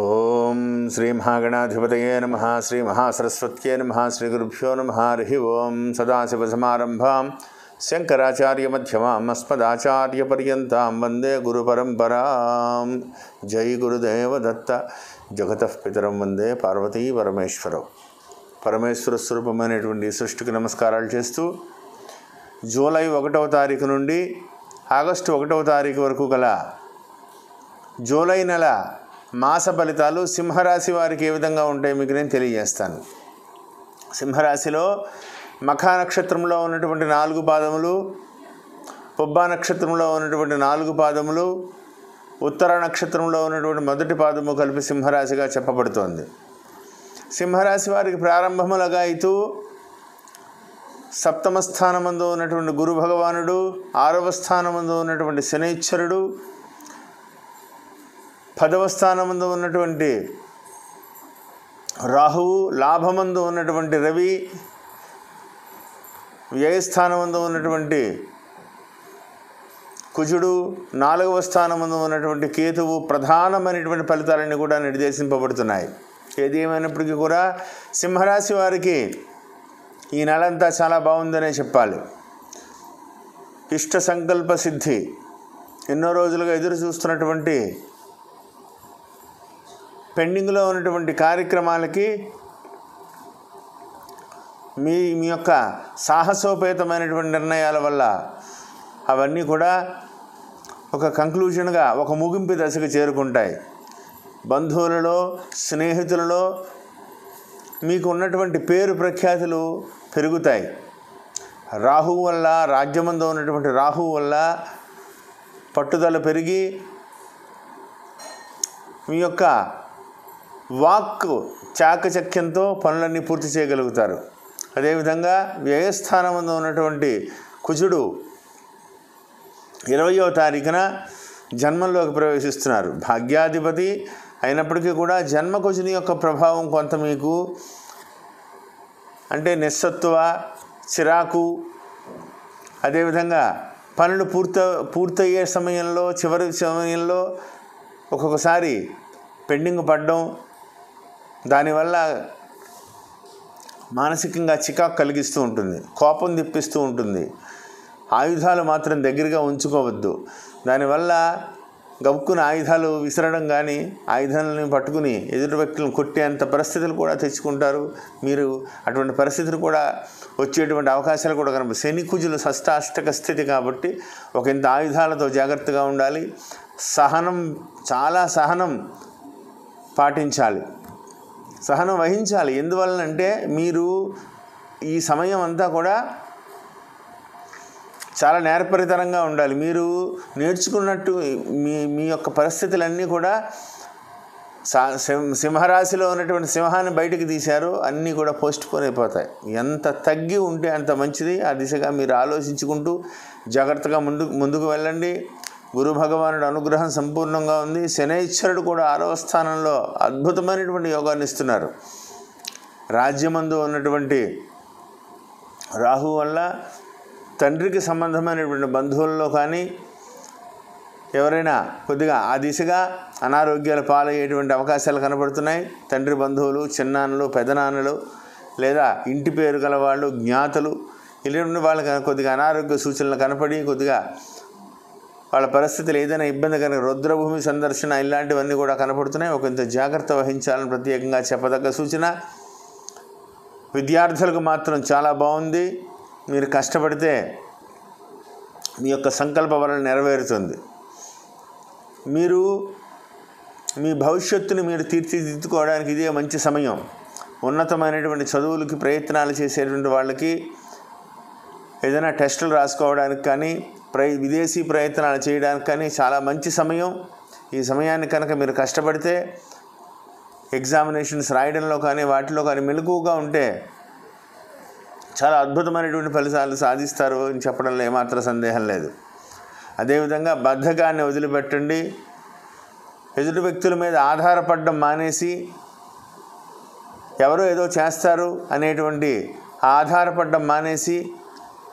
ఓం శ్రీ మహాగణాధిపతయే నమః. శ్రీ మహాసరస్వత్యే నమః. శ్రీ గురుభ్యో నమః. హరి ఓం. సదాశివసమారంభాం శంకరాచార్యమధ్యమాం అస్మదాచార్యపర్యంతాం వందే గురుపరంపరాం. జై గురుదేవదత్త. జగతః పితరం వందే పార్వతీ పరమేశ్వరం. పరమేశ్వర స్వరూపమైనటువంటి సృష్టికి నమస్కారాలు చేస్తూ జూలై 1వ తారీఖు నుండి ఆగస్టు 1వ తారీఖు వరకు గల జూలై నెల మాస ఫలితాలు సింహరాశి వారికి ఏ విధంగా ఉంటాయి మీకు నేను తెలియజేస్తాను. సింహరాశిలో మఖా నక్షత్రంలో ఉన్నటువంటి 4 పాదములు, పుబ్బా నక్షత్రంలో ఉన్నటువంటి 4 పాదములు, ఉత్తర నక్షత్రంలో ఉన్నటువంటి మొదటి పాదము కలిపి సింహరాశిగా చెప్పబడుతోంది. సింహరాశి వారికి ప్రారంభములుగా ఇతూ సప్తమ స్థానమందు ఉన్నటువంటి గురు భగవానుడు, 6వ స్థానమందు ఉన్నటువంటి శనైశ్వరుడు, 10వ స్థానమందు ఉన్నటువంటి రాహువు, లాభమందు ఉన్నటువంటి రవి, వ్యయస్థానమందు ఉన్నటువంటి కుజుడు, 4వ స్థానమందు ఉన్నటువంటి కేతువు ప్రధానమైనటువంటి ఫలితాలన్నీ కూడా నిర్దేశింపబడుతున్నాయి. ఏది ఏమైనప్పటికీ కూడా సింహరాశి వారికి ఈ నెలంతా చాలా బాగుందనే చెప్పాలి. ఇష్ట సంకల్ప సిద్ధి, ఎన్నో రోజులుగా ఎదురు చూస్తున్నటువంటి పెండింగ్లో ఉన్నటువంటి కార్యక్రమాలకి మీ యొక్క సాహసోపేతమైనటువంటి నిర్ణయాల వల్ల అవన్నీ కూడా ఒక కంక్లూజన్గా, ఒక ముగింపు దశకు చేరుకుంటాయి. బంధువులలో, స్నేహితులలో మీకు ఉన్నటువంటి పేరు ప్రఖ్యాతులు పెరుగుతాయి. రాహువు వల్ల, రాజ్యమందు ఉన్నటువంటి రాహువు వల్ల పట్టుదల పెరిగి మీ యొక్క వాక్ చాకచక్యంతో పనులన్నీ పూర్తి చేయగలుగుతారు. అదేవిధంగా వ్యయస్థానమందు ఉన్నటువంటి కుజుడు 20వ తారీఖున జన్మంలోకి ప్రవేశిస్తున్నారు. భాగ్యాధిపతి అయినప్పటికీ కూడా జన్మకుజుని యొక్క ప్రభావం కొంత మీకు అంటే నిస్సత్తువ, చిరాకు, అదేవిధంగా పనులు పూర్తయ్యే సమయంలో, చివరి సమయంలో ఒక్కొక్కసారి పెండింగ్ పడడం, దానివల్ల మానసికంగా చికాకు కలిగిస్తూ ఉంటుంది, కోపం తెప్పిస్తూ ఉంటుంది. ఆయుధాలు మాత్రం దగ్గరగా ఉంచుకోవద్దు. దానివల్ల గబుక్కున ఆయుధాలు విసరడం కానీ, ఆయుధాలను పట్టుకుని ఎదుటి వ్యక్తులను కొట్టేంత పరిస్థితులు కూడా తెచ్చుకుంటారు. మీరు అటువంటి పరిస్థితులు కూడా వచ్చేటువంటి అవకాశాలు కూడా కనపడతాయి. శని కుజులు షష్టాష్టక స్థితి కాబట్టి ఒక ఇంత ఆయుధాలతో జాగ్రత్తగా ఉండాలి. సహనం, చాలా సహనం పాటించాలి, సహనం వహించాలి. ఎందువలనంటే మీరు ఈ సమయం అంతా కూడా చాలా నేర్పరితనంగా ఉండాలి. మీరు నేర్చుకున్నట్టు మీ యొక్క పరిస్థితులన్నీ కూడా సింహరాశిలో ఉన్నటువంటి సింహాన్ని బయటికి తీశారు, అన్నీ కూడా పోస్ట్ పోన్ అయిపోతాయి. ఎంత తగ్గి ఉంటే అంత మంచిది. ఆ దిశగా మీరు ఆలోచించుకుంటూ జాగ్రత్తగా ముందుకు వెళ్ళండి. గురు భగవానుడు అనుగ్రహం సంపూర్ణంగా ఉంది. శనైశ్వరుడు కూడా 6వ స్థానంలో అద్భుతమైనటువంటి యోగాన్ని ఇస్తున్నారు. రాజ్యమందు ఉన్నటువంటి రాహు వల్ల తండ్రికి సంబంధమైనటువంటి బంధువుల్లో కానీ ఎవరైనా కొద్దిగా ఆ దిశగా అనారోగ్యాలు పాలయ్యేటువంటి అవకాశాలు కనబడుతున్నాయి. తండ్రి బంధువులు, చిన్నాన్నలు, పెదనాన్నలు, లేదా ఇంటి పేరు గల వాళ్ళు, జ్ఞాతలు, ఇలాంటి వాళ్ళకి కొద్దిగా అనారోగ్య సూచనలు కనపడి కొద్దిగా వాళ్ళ పరిస్థితులు ఏదైనా ఇబ్బంది కనుక రుద్రభూమి సందర్శన ఇలాంటివన్నీ కూడా కనపడుతున్నాయి. ఒక ఇంత జాగ్రత్త వహించాలని ప్రత్యేకంగా చెప్పదగ్గ సూచన. విద్యార్థులకు మాత్రం చాలా బాగుంది. మీరు కష్టపడితే మీ యొక్క సంకల్ప వలన నెరవేరుతుంది. మీరు మీ భవిష్యత్తుని మీరు తీర్చిదిద్దుకోవడానికి ఇదే మంచి సమయం. ఉన్నతమైనటువంటి చదువులకి ప్రయత్నాలు చేసేటువంటి వాళ్ళకి, ఏదైనా టెస్టులు రాసుకోవడానికి కానీ, విదేశీ ప్రయత్నాలు చేయడానికి కానీ చాలా మంచి సమయం. ఈ సమయాన్ని కనుక మీరు కష్టపడితే ఎగ్జామినేషన్స్ రాయడంలో కానీ వాటిలో కానీ మెలకువగా ఉంటే చాలా అద్భుతమైనటువంటి ఫలితాలు సాధిస్తారు అని చెప్పడంలో ఏమాత్రం సందేహం లేదు. అదేవిధంగా బద్ధకాన్ని వదిలిపెట్టండి. ఎదుటి వ్యక్తుల మీద ఆధారపడడం మానేసి ఎవరో ఏదో చేస్తారు అనేటువంటి ఆధారపడడం మానేసి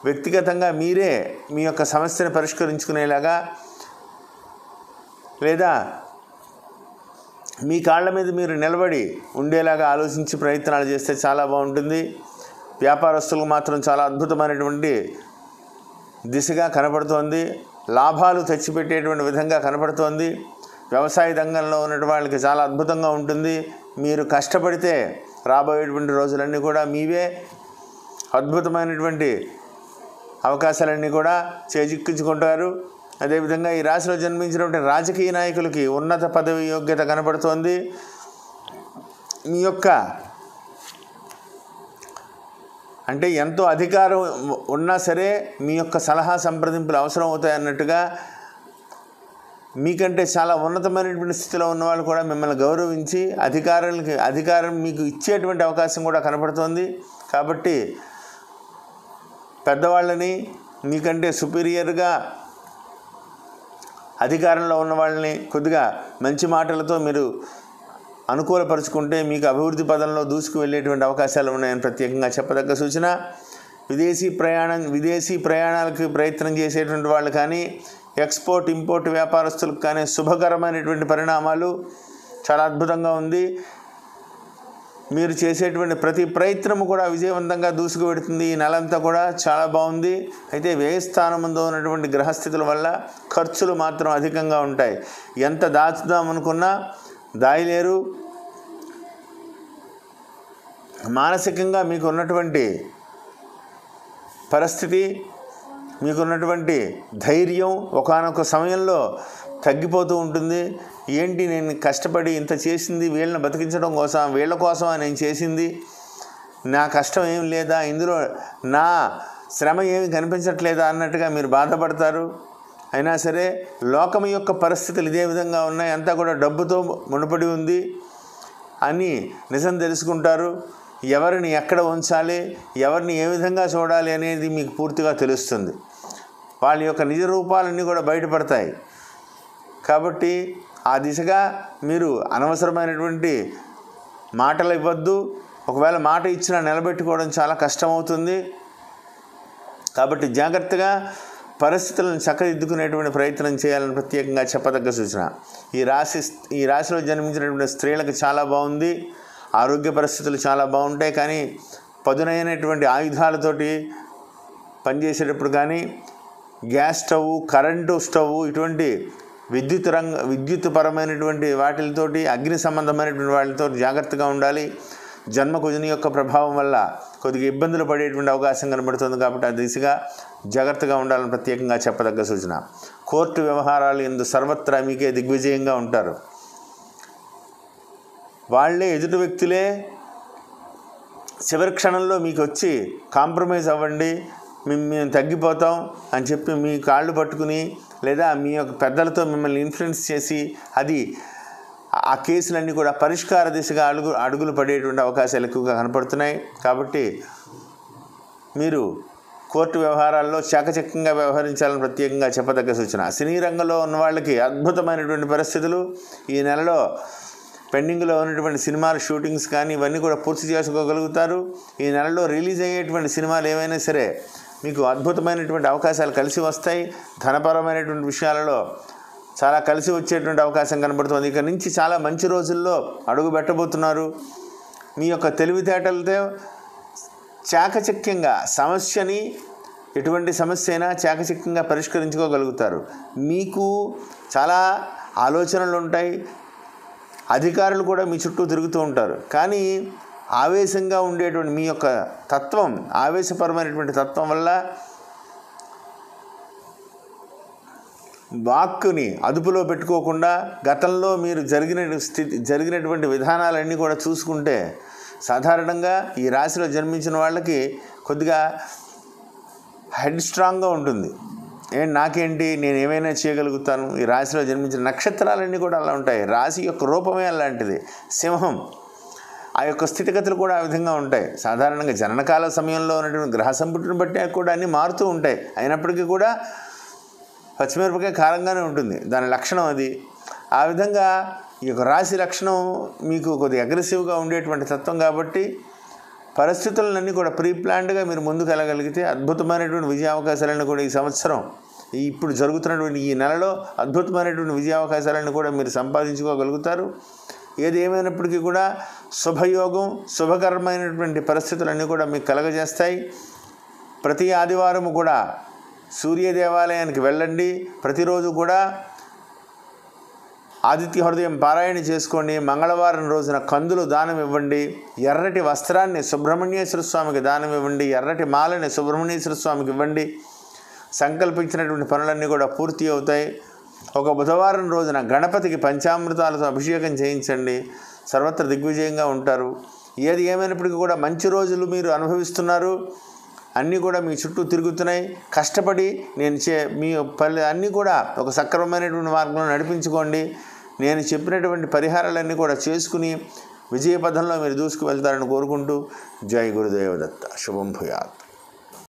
వ్యక్తిగతంగా మీరే మీ యొక్క సమస్యను పరిష్కరించుకునేలాగా, లేదా మీ కాళ్ళ మీద మీరు నిలబడి ఉండేలాగా ఆలోచించి ప్రయత్నాలు చేస్తే చాలా బాగుంటుంది. వ్యాపారస్తులకు మాత్రం చాలా అద్భుతమైనటువంటి దిశగా కనపడుతోంది. లాభాలు తెచ్చిపెట్టేటువంటి విధంగా కనపడుతోంది. వ్యవసాయ రంగంలో ఉన్న వాళ్ళకి చాలా అద్భుతంగా ఉంటుంది. మీరు కష్టపడితే రాబోయేటువంటి రోజులన్నీ కూడా మీవే. అద్భుతమైనటువంటి అవకాశాలన్నీ కూడా చేజిక్కించుకుంటారు. అదేవిధంగా ఈ రాశిలో జన్మించినటువంటి రాజకీయ నాయకులకి ఉన్నత పదవి యోగ్యత కనపడుతోంది. మీ యొక్క అంటే ఎంతో అధికారం ఉన్నా సరే మీ యొక్క సలహా సంప్రదింపులు అవసరం అవుతాయి అన్నట్టుగా మీకంటే చాలా ఉన్నతమైనటువంటి స్థితిలో ఉన్నవాళ్ళు కూడా మిమ్మల్ని గౌరవించి అధికారం మీకు ఇచ్చేటువంటి అవకాశం కూడా కనపడుతోంది. కాబట్టి పెద్దవాళ్ళని మీకంటే సుపీరియర్గా అధికారంలో ఉన్న వాళ్ళని కొద్దిగా మంచి మాటలతో మీరు అనుకూలపరుచుకుంటే మీకు అభివృద్ధి పదంలో దూసుకు వెళ్ళేటువంటి అవకాశాలు ఉన్నాయని ప్రత్యేకంగా చెప్పదగ్గ సూచన. విదేశీ ప్రయాణాలకు ప్రయత్నం చేసేటువంటి వాళ్ళు కానీ ఎక్స్పోర్ట్ ఇంపోర్ట్ వ్యాపారస్తులకు కానీ శుభకరమైనటువంటి పరిణామాలు చాలా అద్భుతంగా ఉంది. మీరు చేసేటువంటి ప్రతి ప్రయత్నము కూడా విజయవంతంగా దూసుకు పెడుతుంది. ఈ నెలంతా కూడా చాలా బాగుంది. అయితే వ్యయస్థానంలో ఉన్నటువంటి గ్రహస్థితుల వల్ల ఖర్చులు మాత్రం అధికంగా ఉంటాయి. ఎంత దాచుదామనుకున్నా దాయలేరు. మానసికంగా మీకు ఉన్నటువంటి పరిస్థితి, మీకున్నటువంటి ధైర్యం ఒకానొక సమయంలో తగ్గిపోతూ ఉంటుంది. ఏంటి నేను కష్టపడి ఇంత చేసింది వీళ్ళని బతికించడం కోసం, వీళ్ళ కోసం నేను చేసింది, నా కష్టం ఏం లేదా, ఇందులో నా శ్రమ ఏమి కనిపించట్లేదా అన్నట్టుగా మీరు బాధపడతారు. అయినా సరే లోకం యొక్క పరిస్థితులు ఇదే విధంగా ఉన్నాయి, అంతా కూడా డబ్బుతో ముడిపడి ఉంది అని నిజం తెలుసుకుంటారు. ఎవరిని ఎక్కడ ఉంచాలి, ఎవరిని ఏ విధంగా చూడాలి అనేది మీకు పూర్తిగా తెలుస్తుంది. వాళ్ళ యొక్క నిజ రూపాలన్నీ కూడా బయటపడతాయి. కాబట్టి ఆ దిశగా మీరు అనవసరమైనటువంటి మాటలు ఇవ్వద్దు. ఒకవేళ మాట ఇచ్చినా నిలబెట్టుకోవడం చాలా కష్టమవుతుంది. కాబట్టి జాగ్రత్తగా పరిస్థితులను చక్కదిద్దుకునేటువంటి ప్రయత్నం చేయాలని ప్రత్యేకంగా చెప్పదగ్గ సూచన. ఈ రాశిలో జన్మించినటువంటి స్త్రీలకు చాలా బాగుంది. ఆరోగ్య పరిస్థితులు చాలా బాగుంటాయి. కానీ పదునైనటువంటి ఆయుధాలతోటి పనిచేసేటప్పుడు కానీ గ్యాస్ స్టవ్, కరెంటు స్టవ్, ఇటువంటి విద్యుత్ పరమైనటువంటి వాటితోటి, అగ్ని సంబంధమైనటువంటి వాటితో జాగ్రత్తగా ఉండాలి. జన్మకుజుని యొక్క ప్రభావం వల్ల కొద్దిగా ఇబ్బందులు పడేటువంటి అవకాశం కనబడుతుంది. కాబట్టి ఆ దిశగా జాగ్రత్తగా ఉండాలని ప్రత్యేకంగా చెప్పదగ్గ సూచన. కోర్టు వ్యవహారాలు ఎందు సర్వత్రా మీకే దిగ్విజయంగా ఉంటారు. వాళ్ళే ఎదుటి వ్యక్తులే చివరి క్షణంలో మీకు వచ్చి కాంప్రమైజ్ అవ్వండి, మేము తగ్గిపోతాం అని చెప్పి మీ కాళ్ళు పట్టుకుని లేదా మీ యొక్క పెద్దలతో మిమ్మల్ని ఇన్ఫ్లుయెన్స్ చేసి ఆ కేసులన్నీ కూడా పరిష్కార దిశగా అడుగులు పడేటువంటి అవకాశాలు ఎక్కువగా కనపడుతున్నాయి. కాబట్టి మీరు కోర్టు వ్యవహారాల్లో చాకచక్యంగా వ్యవహరించాలని ప్రత్యేకంగా చెప్పదగ్గ సూచన. సినీ రంగంలో ఉన్న వాళ్ళకి అద్భుతమైనటువంటి పరిస్థితులు. ఈ నెలలో పెండింగ్లో ఉన్నటువంటి సినిమాల షూటింగ్స్ కానీ ఇవన్నీ కూడా పూర్తి చేసుకోగలుగుతారు. ఈ నెలలో రిలీజ్ అయ్యేటువంటి సినిమాలు ఏవైనా సరే మీకు అద్భుతమైనటువంటి అవకాశాలు కలిసి వస్తాయి. ధనపరమైనటువంటి విషయాలలో చాలా కలిసి వచ్చేటువంటి అవకాశం కనబడుతుంది. ఇక నుంచి చాలా మంచి రోజుల్లో అడుగు పెట్టబోతున్నారు. మీ యొక్క తెలివితేటలతో చాకచక్యంగా సమస్యని, ఎటువంటి సమస్య అయినా చాకచక్యంగా పరిష్కరించుకోగలుగుతారు. మీకు చాలా ఆలోచనలు ఉంటాయి. అధికారులు కూడా మీ చుట్టూ తిరుగుతూ ఉంటారు. కానీ ఆవేశంగా ఉండేటువంటి మీ యొక్క తత్వం, ఆవేశపరమైనటువంటి తత్వం వల్ల వాక్కుని అదుపులో పెట్టుకోకుండా గతంలో మీరు జరిగినటువంటి విధానాలన్నీ కూడా చూసుకుంటే సాధారణంగా ఈ రాశిలో జన్మించిన వాళ్ళకి కొద్దిగా హెడ్ స్ట్రాంగ్గా ఉంటుంది. నాకేంటి, నేను ఏమైనా చేయగలుగుతాను. ఈ రాశిలో జన్మించిన నక్షత్రాలన్నీ కూడా అలా ఉంటాయి. రాశి యొక్క రూపమే అలాంటిది, సింహం. ఆ యొక్క స్థితిగతులు కూడా ఆ విధంగా ఉంటాయి. సాధారణంగా జననకాల సమయంలో ఉన్నటువంటి గ్రహ సంపుటిని బట్టి కూడా అన్నీ మారుతూ ఉంటాయి. అయినప్పటికీ కూడా పచ్చిమిరపకాయ కారంగానే ఉంటుంది, దాని లక్షణం అది. ఆ విధంగా ఈ యొక్క రాశి లక్షణం మీకు కొద్దిగా అగ్రెసివ్గా ఉండేటువంటి తత్వం. కాబట్టి పరిస్థితులన్నీ కూడా ప్రీప్లాన్డ్గా మీరు ముందుకు వెళ్ళగలిగితే అద్భుతమైనటువంటి విజయ అవకాశాలను కూడా ఈ సంవత్సరం, ఇప్పుడు జరుగుతున్నటువంటి ఈ నెలలో అద్భుతమైనటువంటి విజయ అవకాశాలను కూడా మీరు సంపాదించుకోగలుగుతారు. ఏది ఏమైనప్పటికీ కూడా శుభయోగం, శుభకరమైనటువంటి పరిస్థితులన్నీ కూడా మీకు కలగజేస్తాయి. ప్రతి ఆదివారం కూడా సూర్య దేవాలయానికి వెళ్ళండి. ప్రతిరోజు కూడా ఆదిత్య హృదయం పారాయణ చేసుకోండి. మంగళవారం రోజున కందులు దానం ఇవ్వండి. ఎర్రటి వస్త్రాన్ని సుబ్రహ్మణ్యేశ్వర స్వామికి దానం ఇవ్వండి. ఎర్రటి మాలని సుబ్రహ్మణ్యేశ్వర స్వామికి ఇవ్వండి. సంకల్పించినటువంటి పనులన్నీ కూడా పూర్తి అవుతాయి. ఒక బుధవారం రోజున గణపతికి పంచామృతాలతో అభిషేకం చేయించండి. సర్వత్ర దిగ్విజయంగా ఉంటారు. ఏది ఏమైనప్పటికీ కూడా మంచి రోజులు మీరు అనుభవిస్తున్నారు. అన్నీ కూడా మీ చుట్టూ తిరుగుతున్నాయి. కష్టపడి మీ పల్లె అన్నీ కూడా ఒక సక్రమమైనటువంటి మార్గంలో నడిపించుకోండి. నేను చెప్పినటువంటి పరిహారాలన్నీ కూడా చేసుకుని విజయపథంలో మీరు దూసుకు వెళ్తారని కోరుకుంటూ జై గురుదేవదత్త. శుభం భూయాత్.